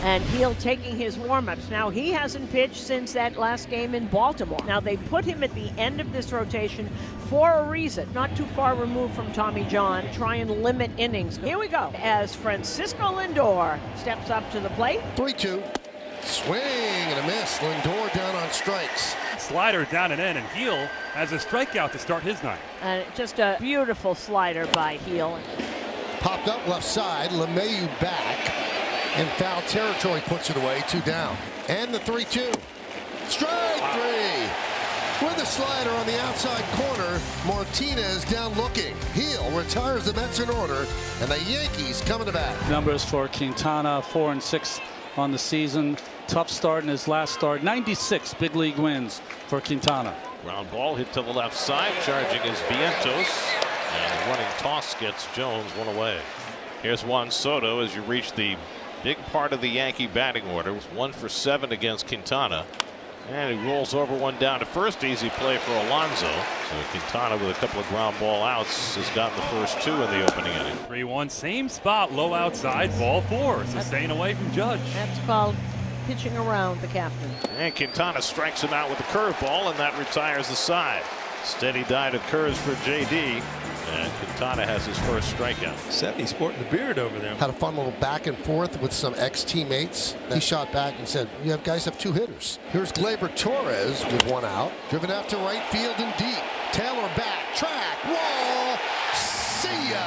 And Heel taking his warm-ups. Now, he hasn't pitched since that last game in Baltimore. Now, they put him at the end of this rotation for a reason. Not too far removed from Tommy John. Try and limit innings. Here we go. As Francisco Lindor steps up to the plate. 3-2. Swing and a miss. Lindor down on strikes. Slider down and in, and Heel has a strikeout to start his night. And just a beautiful slider by Heel. Popped up left side. LeMahieu back. In foul territory, puts it away. 2 down. And the 3-2. Strike 3. With a slider on the outside corner. Martinez down looking. Heel retires the Mets in order. And the Yankees coming to bat. Numbers for Quintana, 4-6 on the season. Tough start in his last start. 96 big league wins for Quintana. Ground ball hit to the left side. Charging is Vientos. And the running toss gets Jones one away. Here's Juan Soto as you reach the big part of the Yankee batting order. It was 1 for 7 against Quintana. And he rolls over one down to first. Easy play for Alonso. So Quintana, with a couple of ground ball outs, has gotten the first 2 in the opening inning. 3-1, same spot, low outside, ball 4. So staying away from Judge. That's called pitching around the captain. And Quintana strikes him out with a curveball, and that retires the side. Steady diet occurs for JD. And Quintana has his first strikeout. 70 sporting the beard over there. Had a fun little back and forth with some ex-teammates. He shot back and said, "You guys have 2 hitters." Here's Gleyber Torres with 1 out. Driven out to right field and deep. Taylor back, track, wall. See ya!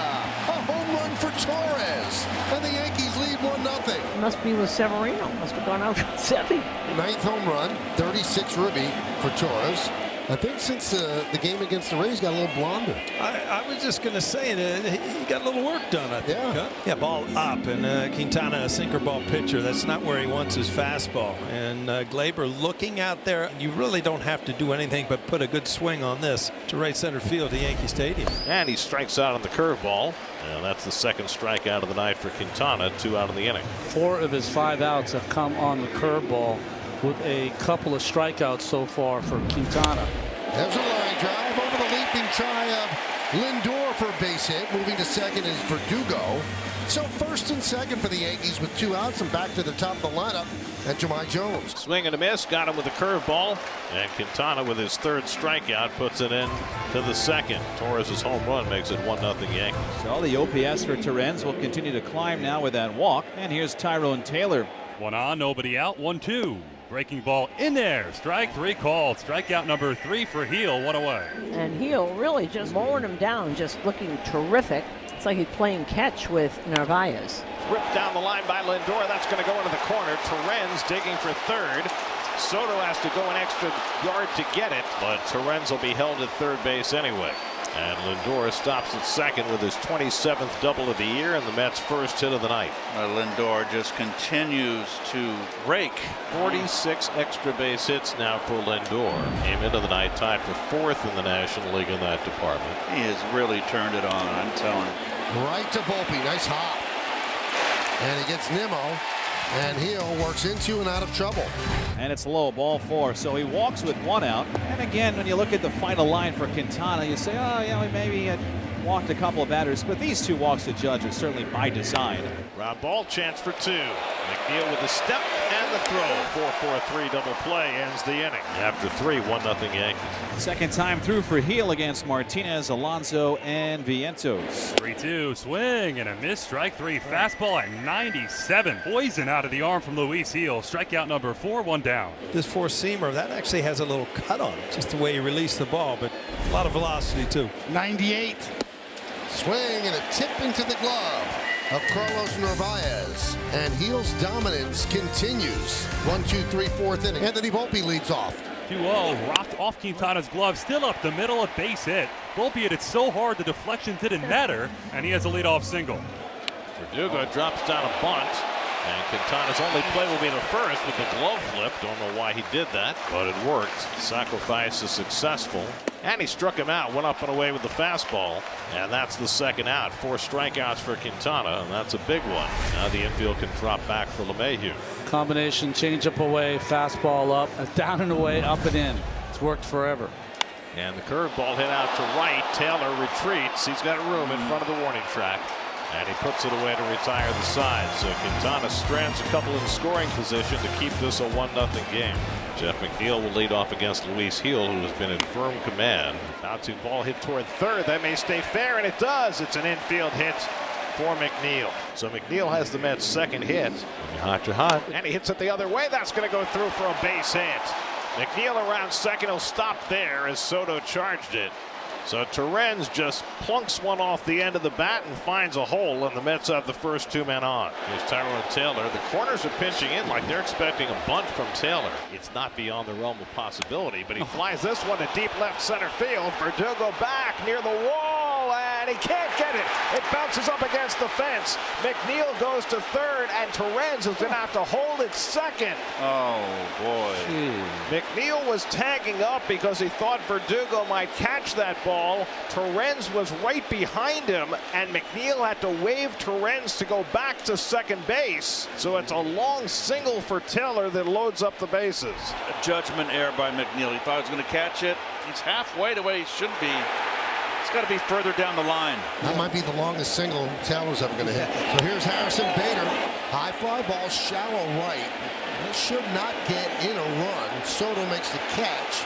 A home run for Torres. And the Yankees lead 1-0. Must be with Severino. Must have gone out with Sevy. 9th home run, 36 Ruby for Torres. I think since the game against the Rays got a little blonder. I was just going to say that he got a little work done, I think. Yeah. Huh? Yeah, ball up, and Quintana, a sinker ball pitcher. That's not where he wants his fastball. And Gleyber looking out there. You really don't have to do anything but put a good swing on this to right center field at Yankee Stadium. And he strikes out on the curveball. And that's the second strikeout of the night for Quintana. 2 out in the inning. 4 of his 5 outs have come on the curveball, with a couple of strikeouts so far for Quintana. There's a line drive over the leaping try of Lindor for a base hit. Moving to second is Verdugo. So first and second for the Yankees with 2 outs, and back to the top of the lineup at Jahmai Jones. Swing and a miss, got him with a curveball, and Quintana with his 3rd strikeout puts it in to the second. Torres' home run makes it 1-0 Yankees. So the OPS for Torrens will continue to climb now with that walk. And here's Tyrone Taylor. 1 on, nobody out, 1-2. Breaking ball in there. Strike 3 called. Strikeout number 3 for Heel. 1 away. And Heel really just mowing him down, just looking terrific. It's like he's playing catch with Narvaez. Ripped down the line by Lindor. That's going to go into the corner. Torrens digging for 3rd. Soto has to go an extra yard to get it, but Torrens will be held at 3rd base anyway. And Lindor stops at second with his 27th double of the year and the Mets' first hit of the night. Lindor just continues to rake. 46 extra base hits now for Lindor. Came into the night tied for 4th in the National League in that department. He has really turned it on, I'm telling you. Right to Volpe. Nice hop. And he gets Nimmo. And Heel works into and out of trouble. And it's low, ball 4. So he walks with 1 out. And again, when you look at the final line for Quintana, you say, oh, yeah, we maybe had walked a couple of batters. But these 2 walks to Judge are certainly by design. Ground ball, chance for 2. McNeil with the step and the throw. 4-4-3 double play ends the inning. After 3, 1-0 Yankees. Second time through for Heel against Martinez, Alonso, and Vientos. 3-2, swing and a miss. Strike 3, fastball at 97. Poison out of the arm from Luis Heel. Strikeout number 4, 1 down. This 4-seamer, that actually has a little cut on it, just the way he released the ball, but a lot of velocity too. 98. Swing and a tip into the glove of Carlos Narvaez. And Heel's dominance continues. 1, 2, 3, 4th inning. Anthony Volpe leads off. 2-0, rocked off Quintana's glove, still up the middle, a base hit. Volpe hit it so hard the deflection didn't matter, and he has a leadoff single. Verdugo drops down a bunt, and Quintana's only play will be the first with the glove flip. Don't know why he did that, but it worked. Sacrifice is successful. And he struck him out, went up and away with the fastball, and that's the second out. 4 strikeouts for Quintana, and that's a big one. Now the infield can drop back for LeMahieu. Combination, changeup away, fastball up, down and away, up and in. It's worked forever. And the curveball hit out to right. Taylor retreats. He's got room in front of the warning track. And he puts it away to retire the side. So Quintana strands a couple in scoring position to keep this a 1-0 game. Jeff McNeil will lead off against Luis Hill, who has been in firm command. Out to ball hit toward third. That may stay fair, and it does. It's an infield hit for McNeil. So McNeil has the Mets' second hit. And he hits it the other way. That's going to go through for a base hit. McNeil around second. He'll stop there as Soto charged it. So Torrens just plunks one off the end of the bat and finds a hole, and the Mets have the first 2 men on. Here's Tyrone Taylor. The corners are pinching in like they're expecting a bunt from Taylor. It's not beyond the realm of possibility, but he flies this one to deep left center field. Verdugo back near the wall, and he can't get it. It bounces up against the fence. McNeil goes to third, and Torrens is going to have to hold it second. Oh, boy. McNeil was tagging up because he thought Verdugo might catch that ball. Torrens was right behind him, and McNeil had to wave Torrens to go back to second base. So it's a long single for Taylor that loads up the bases. A judgment error by McNeil. He thought he was going to catch it. He's halfway to where he should be. It's got to be further down the line. That might be the longest single Taylor's ever going to hit. So here's Harrison Bader. High fly ball, shallow right. That should not get in a run. Soto makes the catch.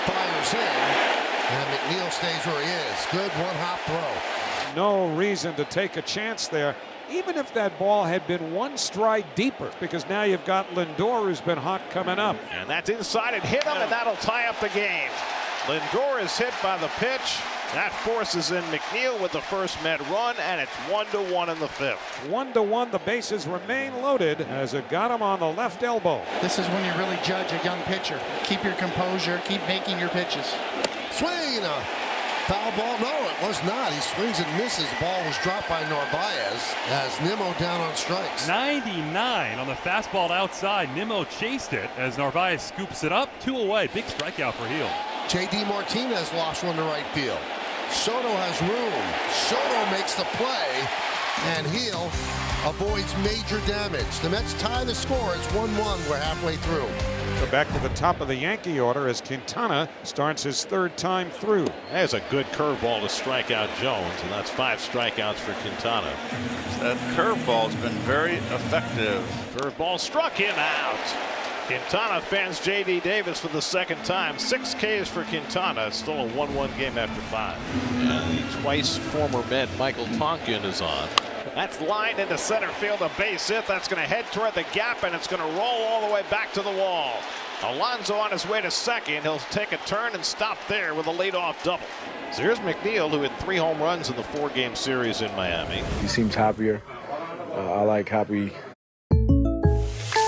Fires in. And McNeil stays where he is. Good one-hop throw. No reason to take a chance there, even if that ball had been one stride deeper, because now you've got Lindor, who's been hot coming up. And that's inside and hit him, and that'll tie up the game. Lindor is hit by the pitch. That forces in McNeil with the first Met run, and it's 1-1 in the fifth. 1-1, the bases remain loaded as it got him on the left elbow. This is when you really judge a young pitcher. Keep your composure, keep making your pitches. Swing, a foul ball. No, it was not. He swings and misses. The ball was dropped by Narvaez as Nimmo down on strikes. 99 on the fastball outside. Nimmo chased it as Narvaez scoops it up. 2 away. Big strikeout for Hill. J.D. Martinez lost one to right field. Soto has room. Soto makes the play, and Hill avoids major damage. The Mets tie the score. It's 1-1. We're halfway through. Go back to the top of the Yankee order as Quintana starts his 3rd time through. There's a good curveball to strike out Jones, and that's 5 strikeouts for Quintana. That curveball's been very effective. Curveball struck him out. Quintana fans J.D. Davis for the 2nd time. 6 Ks for Quintana. It's still a 1-1 game after 5. And the twice former Met Michael Tonkin is on. That's lined into center field, a base hit. That's going to head toward the gap, and it's going to roll all the way back to the wall. Alonso on his way to second. He'll take a turn and stop there with a leadoff double. So here's McNeil, who hit 3 home runs in the 4-game series in Miami. He seems happier. I like happy.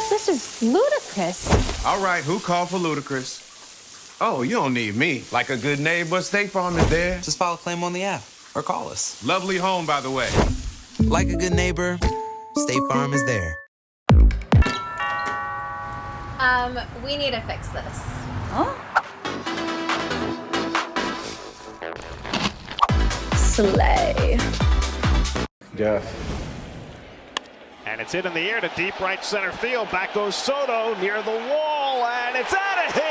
This is ludicrous. All right, who called for ludicrous? Oh, you don't need me. Like a good neighbor, State Farm is there. Just file a claim on the app or call us. Lovely home, by the way. Like a good neighbor, State Farm is there. We need to fix this. Huh? Slay. Jeff. And it's hit in the air to deep right center field. Back goes Soto near the wall, and it's out of here.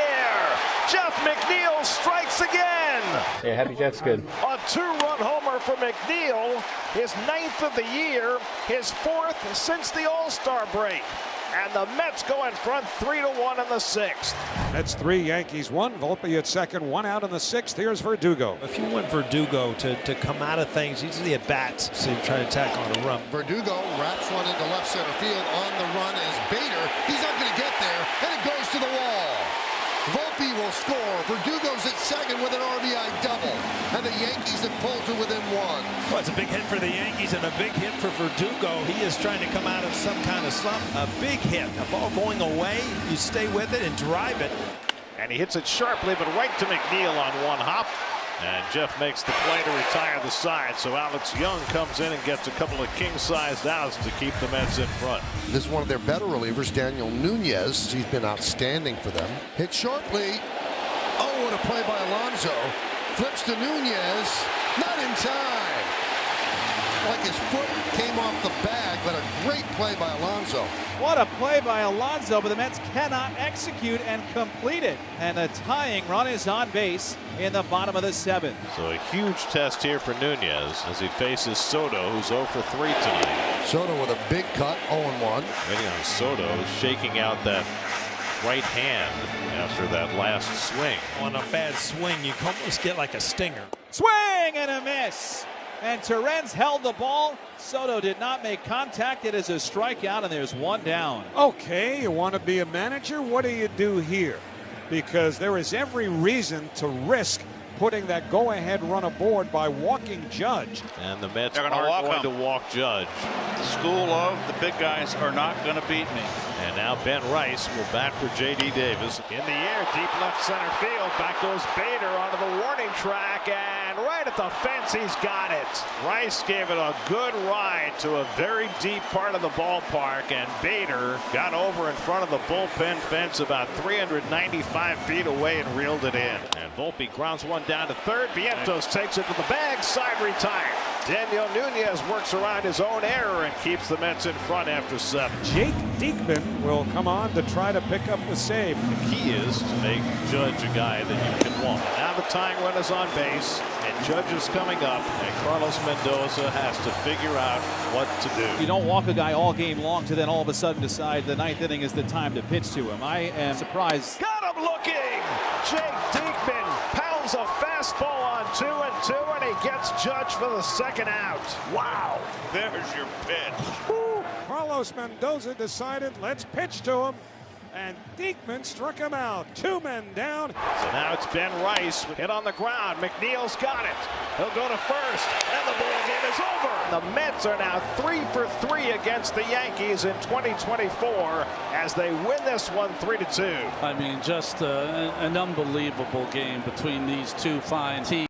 Jeff McNeil strikes again. Yeah, happy Jeff's good. A 2-run homer for McNeil, his 9th of the year, his 4th since the All-Star break. And the Mets go in front 3-1 in the 6th. Mets 3, Yankees 1. Volpe at second, 1 out in the 6th. Here's Verdugo. If you want Verdugo to come out of things, usually at bats, so you try to attack on a run. Verdugo wraps one into left center field. On the run is Bader. He's not going to get there, and it goes to the wall. Volpe will score. Verdugo's at second with an RBI double, and the Yankees have pulled to within 1. Well, it's a big hit for the Yankees and a big hit for Verdugo. He is trying to come out of some kind of slump. A big hit, a ball going away. You stay with it and drive it. And he hits it sharply, but right to McNeil on 1 hop. And Jeff makes the play to retire the side. So Alex Young comes in and gets a couple of king-sized outs to keep the Mets in front. This is one of their better relievers, Daniel Nunez. He's been outstanding for them. Hit sharply. Oh, what a play by Alonso. Flips to Nunez. Not in time. looked like his foot came off the bag, but a great play by Alonso. What a play by Alonso, but the Mets cannot execute and complete it. And a tying run is on base in the bottom of the 7th. So a huge test here for Nunez as he faces Soto, who's 0 for 3 tonight. Soto with a big cut, 0-1. Waiting on Soto, shaking out that right hand after that last swing. On a bad swing, you almost get like a stinger. Swing and a miss. And Terens held the ball. Soto did not make contact. It is a strikeout, and there's one down. Okay, you want to be a manager? What do you do here? Because there is every reason to risk putting that go-ahead run aboard by walking Judge. And the Mets They're are gonna going to walk Judge. The school of the big guys are not going to beat me. And now Ben Rice will bat for J.D. Davis. In the air, deep left center field. Back goes Bader onto the warning track, and right at the fence, he's got it. Rice gave it a good ride to a very deep part of the ballpark, and Bader got over in front of the bullpen fence about 395 feet away and reeled it in. And Volpe grounds one down to third. Vientos takes it to the bag, side retired. Daniel Nunez works around his own error and keeps the Mets in front after 7. Jake Diekman will come on to try to pick up the save. The key is to make Judge a guy that you can walk. Now the tying run is on base, and Judge is coming up, and Carlos Mendoza has to figure out what to do. You don't walk a guy all game long to then all of a sudden decide the 9th inning is the time to pitch to him. I am surprised. Got him looking! Jake Diekman pounds a fastball on 2-2, and he gets Judge for the second out. Wow! There's your pitch. Woo. Carlos Mendoza decided, let's pitch to him. And Diekman struck him out. 2 men down. So now it's Ben Rice. Hit on the ground. McNeil's got it. He'll go to first. And the ball game is over. The Mets are now 3 for 3 against the Yankees in 2024 as they win this one 3-2. I mean, just an unbelievable game between these two fine teams.